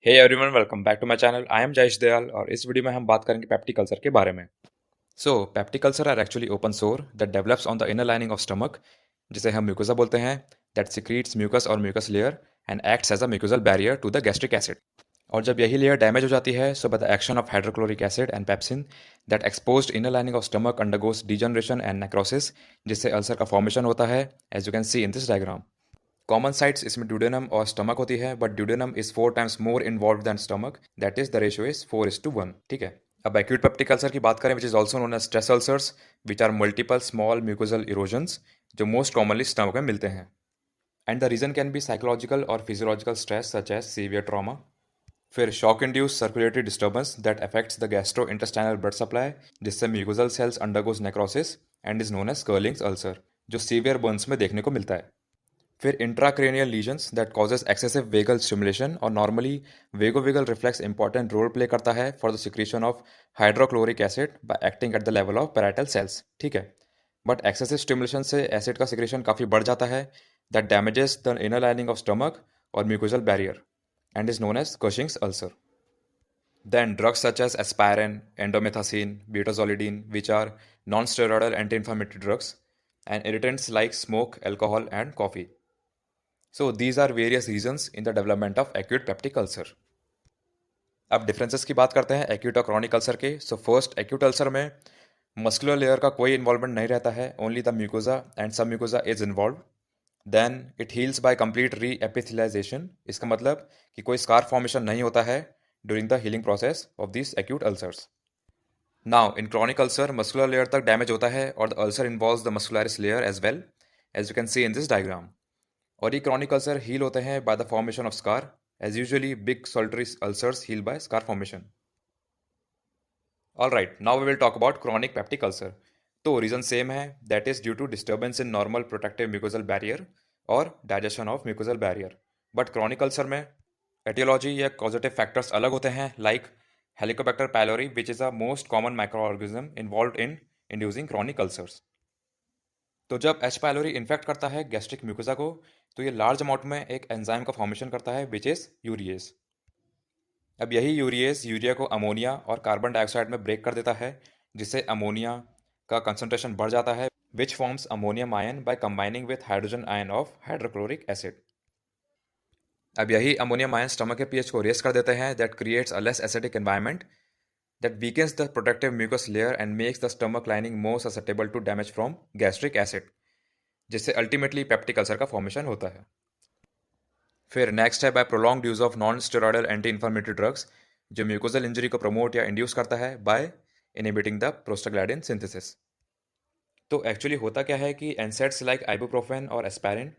Hey everyone, welcome back to my channel. I am Jayesh Dayal और इस video में हम बात करेंगे पेप्टिक अल्सर के बारे में। Peptic ulcer are actually open sore that develops on the inner lining of stomach, जिसे हम म्यूकोसा बोलते हैं, दैट सिक्रीट्स म्यूकस और mucus layer and acts as a mucosal barrier to the gastric acid. और जब यही लेयर डैमेज हो जाती है, so by the action of hydrochloric acid and pepsin, that exposed inner lining of stomach undergoes degeneration and necrosis, जिससे ulcer का formation होता है, as you can see in this diagram. Common sites इसमें duodenum और stomach होती है, but duodenum is 4 times more involve than stomach, that is the ratio is 4:1। ठीक है। अब एक्यूट पेप्टिक अल्सर की बात करें, which is also known as stress ulcers, which are multiple small mucosal erosions, जो मोस्ट कॉमनली स्टमक में मिलते हैं। And the reason can be psychological और physiological stress such as severe trauma. फिर shock induce circulatory disturbance that affects the gastro intestinal blood supply, जिससे mucosal cells undergoes necrosis and is known as Curling's ulcer, जो severe burns में देखने को मिलता है। फिर intracranial lesions that causes excessive vagal stimulation, और normally vagovagal reflex important role play करता है for the secretion of hydrochloric acid by acting at the level of parietal cells. ठीक है। बट एक्सेसिव स्टिमुलेशन से एसिड का secretion काफ़ी बढ़ जाता है, that damages the inner lining of stomach और mucosal barrier and is known as Cushing's ulcer. Then drugs such as aspirin, endomethacin, butazolidine, which are non-steroidal anti-inflammatory drugs, and irritants like smoke, alcohol, and coffee. So these are various reasons in the development of acute peptic ulcer. अब differences की बात करते हैं acute और chronic ulcer के। So first, acute ulcer में muscular layer का कोई इन्वॉल्वमेंट नहीं रहता है, only the mucosa and sub mucosa is involve. Then it heals by complete re epithelialization. इसका मतलब कि कोई स्कार फॉर्मेशन नहीं होता है during the healing process of this acute ulcers. Now in chronic ulcer muscular layer तक damage होता है और the ulcer involves the muscularis layer as well, as you can see in this diagram. और ये chronic ulcer heal होते हैं by the formation of scar, as usually big solitary ulcers heal by scar formation. All right, now we will talk about chronic peptic ulcer. तो reason same है, that is due to disturbance in normal protective mucosal barrier और digestion of mucosal barrier. But chronic ulcer में aetiology या causative factors अलग होते हैं, like helicobacter pylori, which is a most common micro organism involve in inducing chronic ulcers. तो जब H pylori infect करता है गैस्ट्रिक म्यूकोजा को, तो ये लार्ज अमाउंट में एक एंजाइम का फॉर्मेशन करता है, विच इज़ यूरिएज। अब यही यूरिएज यूरिया को अमोनिया और कार्बन डाइऑक्साइड में ब्रेक कर देता है, जिससे अमोनिया का कंसंट्रेशन बढ़ जाता है, which forms ammonium ion by combining with hydrogen ion of hydrochloric acid. अब यही अमोनियम आयन स्टमक के पीएच को रेस कर देते हैं, that creates a less acidic environment that weakens the protective mucous layer and makes the stomach lining more susceptible to damage from gastric acid, जिससे ultimately peptic ulcer का formation होता है। फिर नेक्स्ट है by prolonged use of non steroidal anti inflammatory drugs, जो mucosal injury को promote या induce करता है by inhibiting the prostaglandin synthesis. तो एक्चुअली होता क्या है कि एनसेड्स लाइक आइबुप्रोफेन और aspirin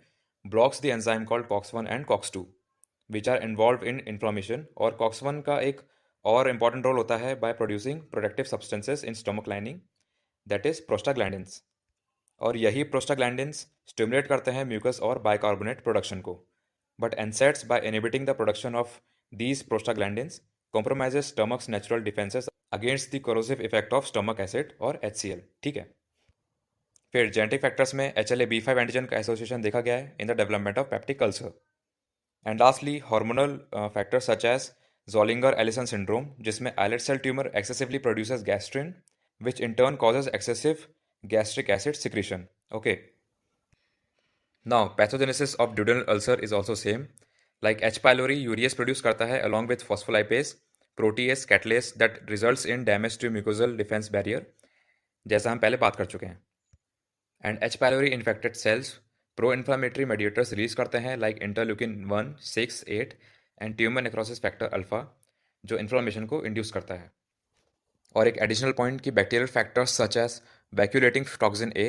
blocks the enzyme called COX-1 and COX-2 which are involve in inflammation, और COX-1 का एक और इम्पॉर्टेंट रोल होता है by producing protective substances in stomach lining, that is prostaglandins. और यही प्रोस्टाग्लैंडिन्स स्टिमुलेट करते हैं म्यूकस और बाइकार्बोनेट प्रोडक्शन को। But NSAIDs bye inhibiting the production of these prostaglandins compromises stomach's natural defenses against the corrosive effect of stomach acid और HCl। ठीक है। फिर जेनेटिक फैक्टर्स में HLA-B5 एंटीजन का एसोसिएशन देखा गया है in the development of peptic ulcer. And lastly hormonal factors such as Zollinger-Ellison syndrome, जिसमें islet cell tumor excessively produces gastrin, which in turn causes excessive gastric acid secretion. Okay. Now, pathogenesis of duodenal ulcer is also same. Like H. pylori, urease produce करता है along with phospholipase, protease, catalase that results in damage to mucosal defense barrier, जैसा हम पहले बात कर चुके हैं. And H. pylori infected cells pro-inflammatory mediators release करते हैं like interleukin 1, 6, 8 and tumour necrosis factor alpha, जो इन्फ्लामेशन को इंड्यूस करता है। और एक एडिशनल पॉइंट कि bacterial factors such as vacuolating toxin A,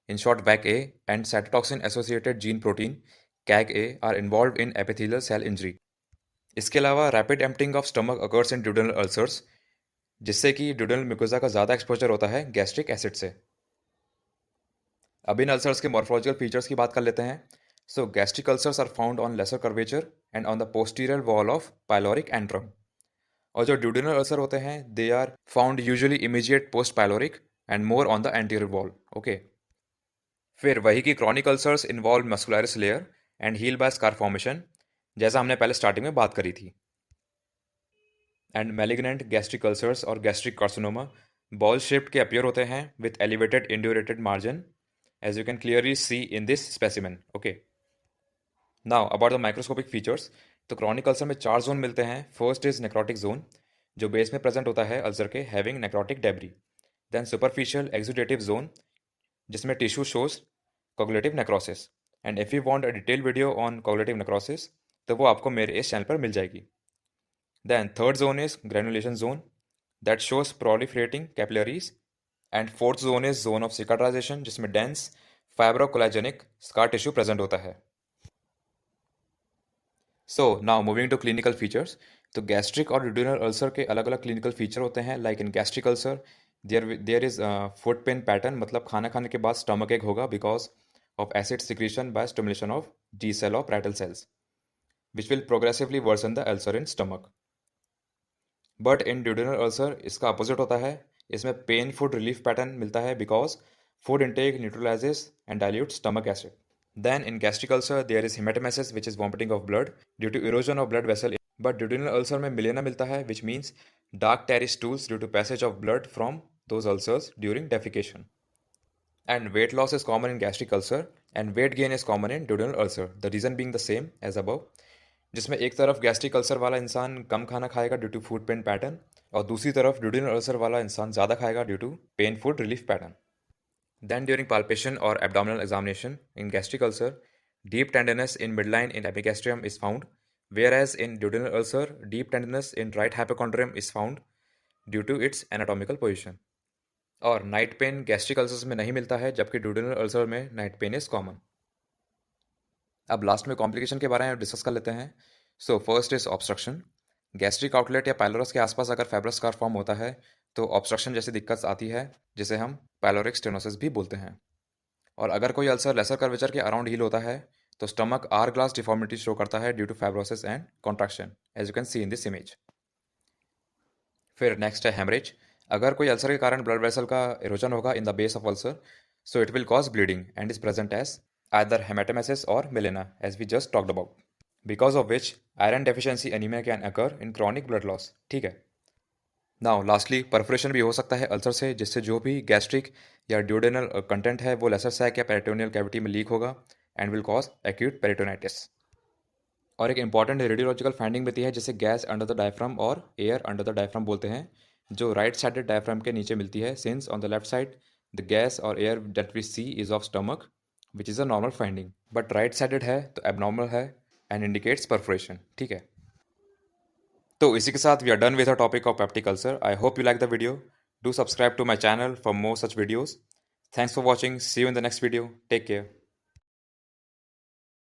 in short vac A, and cytotoxin associated gene protein cag A are involve in epithelial cell injury. इसके अलावा rapid emptying of stomach occurs in duodenal ulcers, जिससे कि duodenal mucosa का ज़्यादा exposure होता है gastric acid से। अब इन अल्सर्स के मॉर्फोलॉजिकल फीचर्स की बात कर लेते हैं। So gastric ulcers are found on lesser curvature and on the posterior wall of pyloric antrum. और जो duodenal ulcer होते हैं, they are found usually immediate post pyloric and more on the anterior wall. Okay. फिर वही की chronic ulcers involve muscularis layer and heal by scar formation, जैसा हमने पहले स्टार्टिंग में बात करी थी। एंड मैलिग्नेंट गैस्ट्रिक अल्सर्स और गैस्ट्रिक कार्सिनोमा बॉल शेप्ड के अपीयर होते हैं with elevated indurated margin, as you can clearly see in this specimen. Okay, now about the microscopic features. तो क्रॉनिक अल्सर में 4 जोन मिलते हैं। फर्स्ट इज नेक्रोटिक जोन, जो base में present होता है अल्सर के, having necrotic debris. Then superficial exudative zone, जिसमें tissue shows coagulative necrosis. And if you want a detail video on coagulative necrosis, तो वो आपको मेरे इस चैनल पर मिल जाएगी। Then third zone is granulation zone, that shows proliferating capillaries. And fourth zone is zone of cicatrisation, जिसमें dense fibrocollagenous scar tissue present होता है। So now moving to clinical features. तो गैस्ट्रिक और ड्यूडेनल अल्सर के अलग अलग clinical feature होते हैं। Like in gastric ulcer there is food pain pattern, मतलब खाना खाने के बाद स्टमक एक होगा because of acid secretion by stimulation of G cell or parietal cells, which will progressively worsen the ulcer in stomach. But in duodenal ulcer इसका opposite होता है। इसमें पेन फूड रिलीफ पैटर्न मिलता है because food intake neutralizes and dilute stomach acid. Then in gastric ulcer there is hematemesis, which is vomiting of blood due to erosion of blood vessel. But duodenal ulcer में मिलेना मिलता है, which means dark tarry stools due to passage of blood from those ulcers during defecation. And weight loss is common in gastric ulcer and weight gain is common in duodenal ulcer. The reason being the same as above, जिसमें एक तरफ gastric ulcer वाला इंसान कम खाना खाएगा due to food pain pattern, और दूसरी तरफ ड्यूडेनल अल्सर वाला इंसान ज़्यादा खाएगा due to pain food relief pattern. Then during palpation or abdominal examination in gastric ulcer, deep tenderness in midline in epigastrium is found, whereas in duodenal ulcer, deep tenderness in right hypochondrium is found due to its anatomical position. और night pen gastric ulcers में नहीं मिलता है, जबकि duodenal ulcer में night pen is common. अब last में complication के बारे में डिस्कस कर लेते हैं। So first is obstruction. Gastric outlet या पाइलोरस के आसपास अगर फाइब्रस स्कार फॉर्म होता है तो ऑब्स्ट्रक्शन जैसी दिक्कत आती है, जिसे हम पाइलोरिक स्टेनोसिस भी बोलते हैं। और अगर कोई अल्सर लेसर कर्वेचर के अराउंड हील होता है तो stomach hourglass deformity show करता है due to fibrosis and contraction, as you can see in this image. फिर नेक्स्ट है हेमरेज। अगर कोई अल्सर के कारण ब्लड वेसल का इरोजन होगा in the base of ulcer, so it will cause bleeding and is present as either hematemesis or melena, as we just talked about, because of which iron deficiency anemia can occur in chronic blood loss. ठीक है। Now lastly perforation भी हो सकता है ulcer से, जिससे जो भी गैस्ट्रिक या ड्यूडेनल कंटेंट है वो लेसर सैक या पेरिटोनियल कैविटी में लीक होगा and will cause acute peritonitis. और एक इंपॉर्टेंट रेडियोलॉजिकल फाइंडिंग भी है, जिसे गैस अंडर द डायफ्राम और एयर अंडर द डायफ्राम बोलते हैं, जो राइट साइडेड डायफ्राम के नीचे मिलती है, since on the left side the gas or air that we see is of stomach, which is a normal finding, but right sided है तो एबनॉर्मल है एंड इंडिकेट्स परफोरेशन। ठीक है। तो इसी के साथ we are done with the topic of peptic ulcer. I hope you like the video. Do subscribe to my channel for more such videos. Thanks for watching. See you in the next video. Take care.